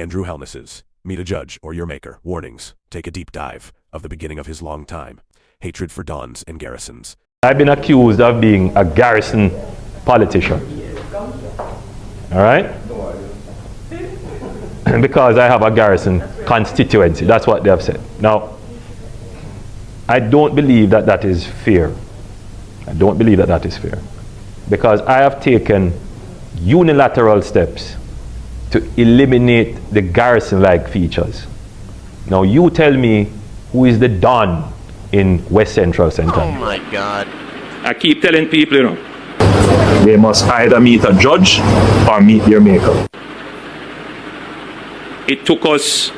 Andrew Holness's Meet a Judge or Your Maker warnings take a deep dive of the beginning of his long time hatred for dons and garrisons. I've been accused of being a garrison politician. All right? Because I have a garrison constituency. That's what they have said. Now, I don't believe that that is fair. I don't believe that that is fair. Because I have taken unilateral steps to eliminate the garrison-like features. Now you tell me who is the Don in West Central St. Oh my God. I keep telling people, you know, they must either meet a judge or meet their maker. It took us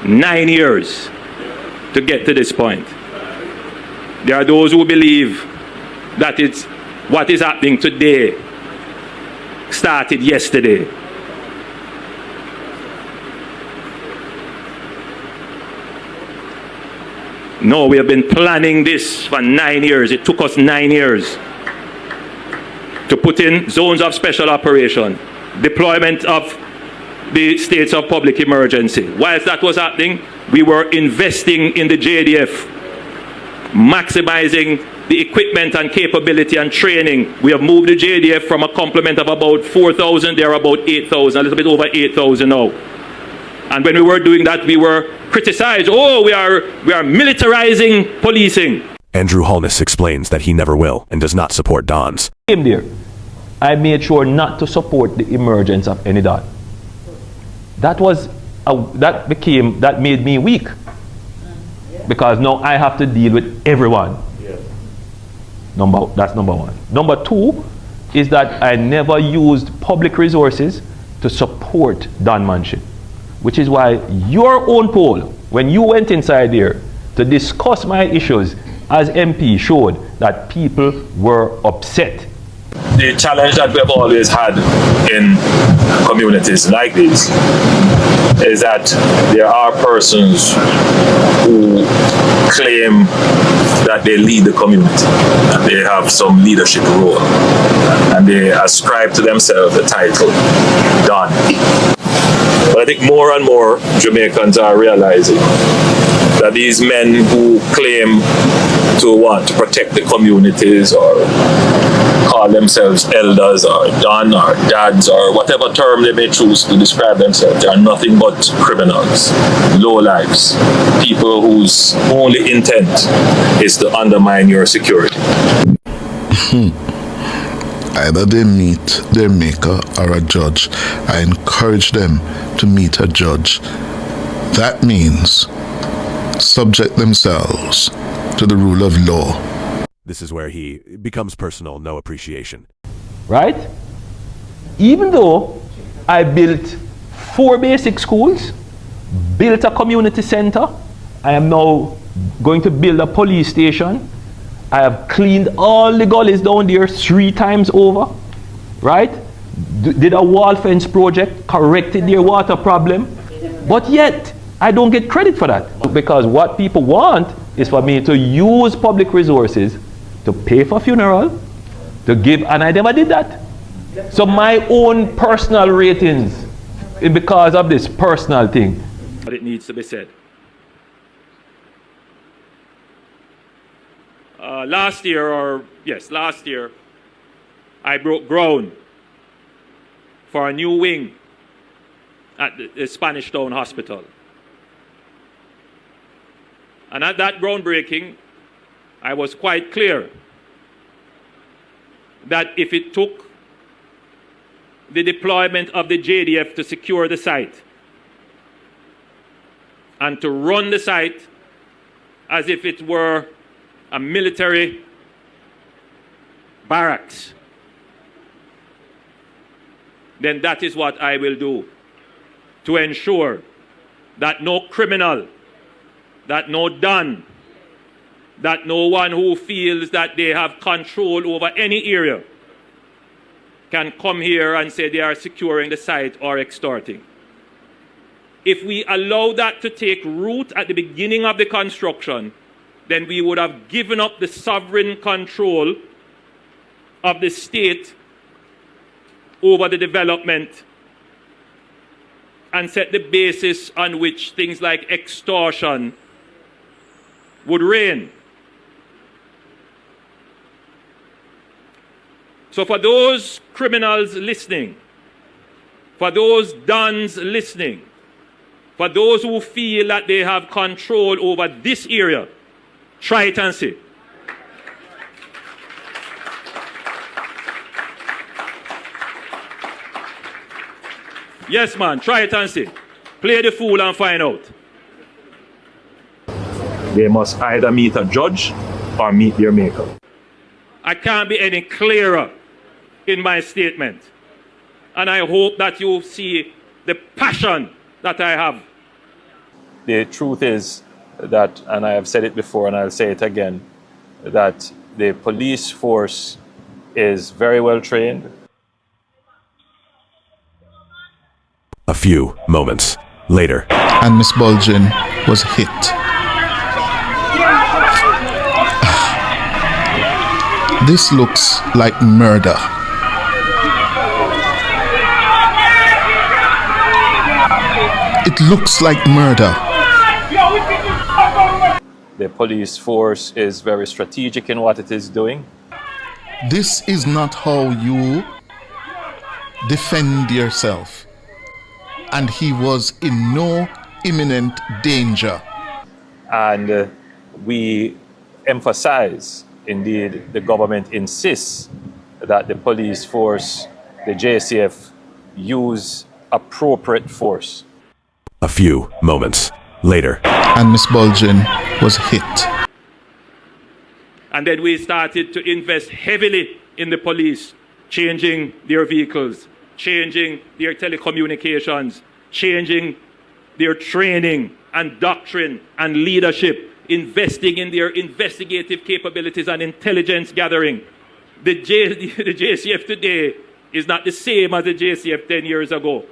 9 years to get to this point. There are those who believe that it's what is happening today started yesterday. No, we have been planning this for 9 years. It took us 9 years to put in zones of special operation, deployment of the states of public emergency. Whilst that was happening, we were investing in the JDF, maximizing the equipment and capability and training. We have moved the JDF from a complement of about 4,000, they're about 8,000, a little bit over 8,000 now. And when we were doing that, we were criticized. Oh, we are militarizing policing. Andrew Holness explains that he never will and does not support dons. There, I made sure not to support the emergence of any Don. That made me weak. Because now I have to deal with everyone. That's number one. Number two is that I never used public resources to support Donmanship, which is why your own poll, when you went inside there to discuss my issues as MP, showed that people were upset. The challenge that we've always had in communities like this is that there are persons who claim that they lead the community, that they have some leadership role, and they ascribe to themselves the title Don. But I think more and more Jamaicans are realizing that these men who claim to want to protect the communities or call themselves elders or Don or dads or whatever term they may choose to describe themselves, they are nothing but criminals, lowlifes, people whose only intent is to undermine your security. Either they meet their maker or a judge. I encourage them to meet a judge. That means subject themselves to the rule of law. This is where he becomes personal, no appreciation. Right? Even though I built 4 basic schools, built a community center, I am now going to build a police station. I have cleaned all the gullies down there 3 times over, right? Did a wall fence project, corrected their water problem, but yet I don't get credit for that. Because what people want is for me to use public resources to pay for funeral, to give, and I never did that. So my own personal ratings, because of this personal thing. But it needs to be said. Last year, I broke ground for a new wing at the Spanish Town Hospital. And at that groundbreaking, I was quite clear that if it took the deployment of the JDF to secure the site and to run the site as if it were a military barracks, then that is what I will do to ensure that no criminal, that no Don, that no one who feels that they have control over any area can come here and say they are securing the site or extorting. If we allow that to take root at the beginning of the construction, then we would have given up the sovereign control of the state over the development and set the basis on which things like extortion would reign. So for those criminals listening, for those dons listening, for those who feel that they have control over this area, try it and see. Yes, man, try it and see. Play the fool and find out. They must either meet a judge or meet their maker. I can't be any clearer in my statement. And I hope that you see the passion that I have. The truth is that, and I have said it before and I'll say it again, that the police force is very well trained. A few moments later. And Miss Bulgin was hit. This looks like murder. It looks like murder. The police force is very strategic in what it is doing. This is not how you defend yourself. And he was in no imminent danger. And we emphasize, indeed, the government insists that the police force, the JCF, use appropriate force. A few moments later. And Miss Bulgin was hit. And then we started to invest heavily in the police, changing their vehicles, changing their telecommunications, changing their training and doctrine and leadership, investing in their investigative capabilities and intelligence gathering. The JCF today is not the same as the JCF 10 years ago.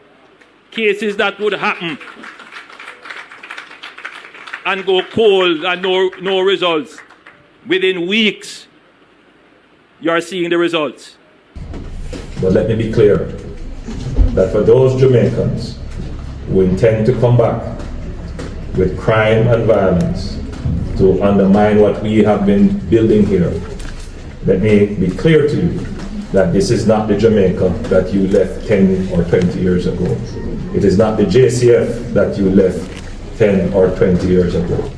Cases that would happen and go cold and no results, within weeks, you are seeing the results. But let me be clear that for those Jamaicans who intend to come back with crime and violence to undermine what we have been building here, let me be clear to you that this is not the Jamaica that you left 10 or 20 years ago. It is not the JCF that you left 10 or 20 years ago.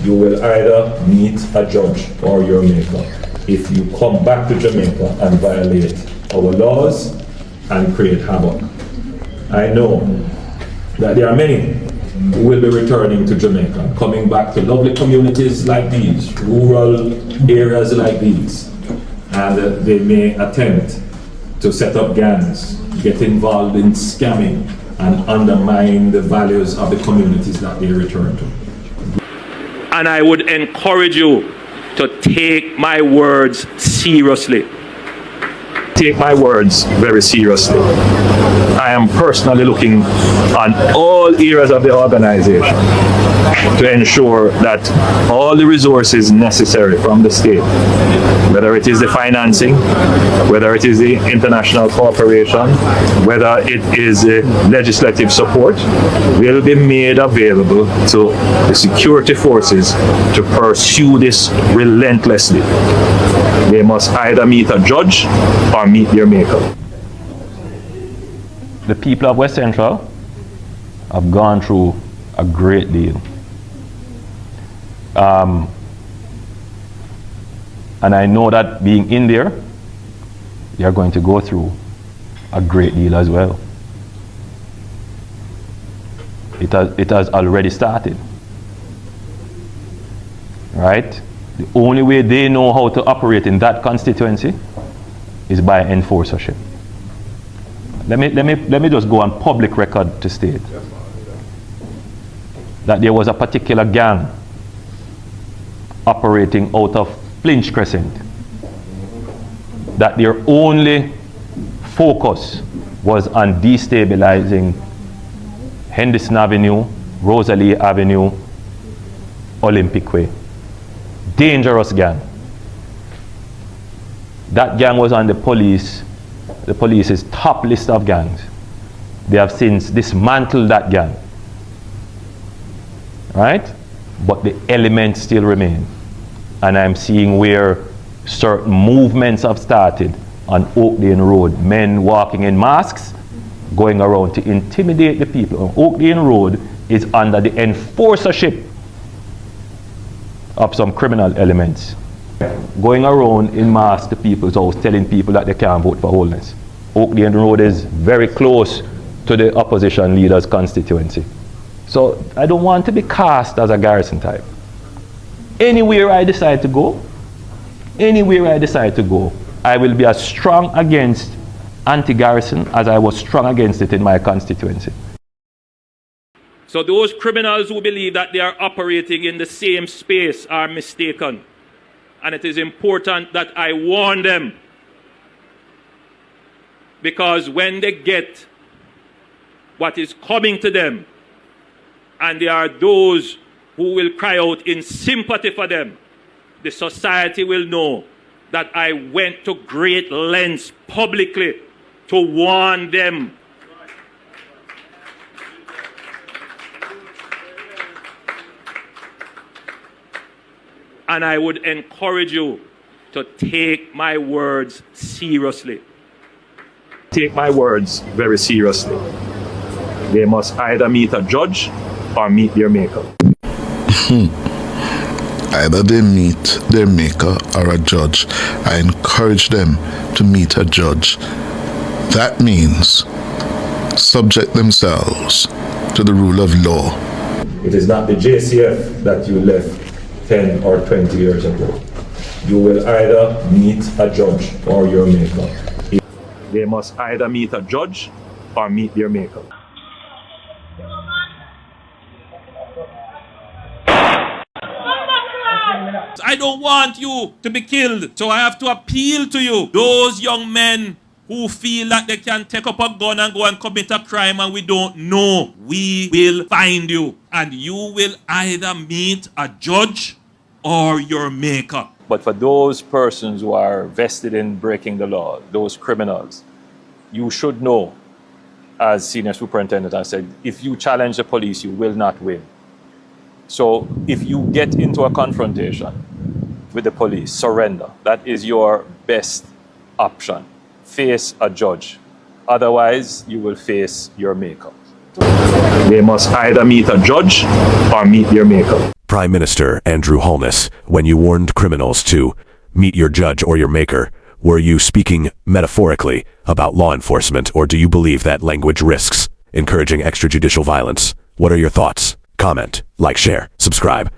You will either meet a judge or your maker if you come back to Jamaica and violate our laws and create havoc. I know that there are many who will be returning to Jamaica, coming back to lovely communities like these, rural areas like these, and they may attempt to set up gangs, get involved in scamming, and undermine the values of the communities that they return to. And I would encourage you to take my words seriously. Take my words very seriously. I am personally looking on all areas of the organization to ensure that all the resources necessary from the state, whether it is the financing, whether it is the international cooperation, whether it is the legislative support, will be made available to the security forces to pursue this relentlessly. They must either meet a judge or meet their maker. The people of West Central have gone through a great deal. And I know that being in there, you're going to go through a great deal as well. It has already started. Right? The only way they know how to operate in that constituency is by enforcership. Let me just go on public record to state that there was a particular gang operating out of Flinch Crescent, that their only focus was on destabilizing Henderson Avenue, Rosalie Avenue, Olympic Way. Dangerous gang. That gang was on the police's top list of gangs. They have since dismantled that gang. Right? But the elements still remain. And I'm seeing where certain movements have started on Oak Lane Road. Men walking in masks, going around to intimidate the people. On Oak Lane Road is under the enforcership of some criminal elements. Going around in mass to people's house telling people that they can't vote for Holness. Oak Lane Road is very close to the opposition leader's constituency. So I don't want to be cast as a Garrison type. Anywhere I decide to go, I will be as strong against anti-Garrison as I was strong against it in my constituency. So those criminals who believe that they are operating in the same space are mistaken. And it is important that I warn them. Because when they get what is coming to them, and there are those who will cry out in sympathy for them, the society will know that I went to great lengths publicly to warn them. And I would encourage you to take my words seriously. Take my words very seriously. They must either meet a judge or meet their maker. Either they meet their maker or a judge. I encourage them to meet a judge. That means subject themselves to the rule of law. It is not the JCF that you left 10 or 20 years ago. You will either meet a judge or your maker. They must either meet a judge or meet their maker. I don't want you to be killed, so I have to appeal to you. Those young men who feel that they can take up a gun and go and commit a crime and we don't know, we will find you. And you will either meet a judge or your maker. But for those persons who are vested in breaking the law, those criminals, you should know, as Senior Superintendent has said, if you challenge the police, you will not win. So if you get into a confrontation with the police, surrender. That is your best option. Face a judge. Otherwise, you will face your maker. They must either meet a judge or meet their maker. Prime Minister Andrew Holness, when you warned criminals to meet your judge or your maker, were you speaking metaphorically about law enforcement, or do you believe that language risks encouraging extrajudicial violence? What are your thoughts? Comment, like, share, subscribe.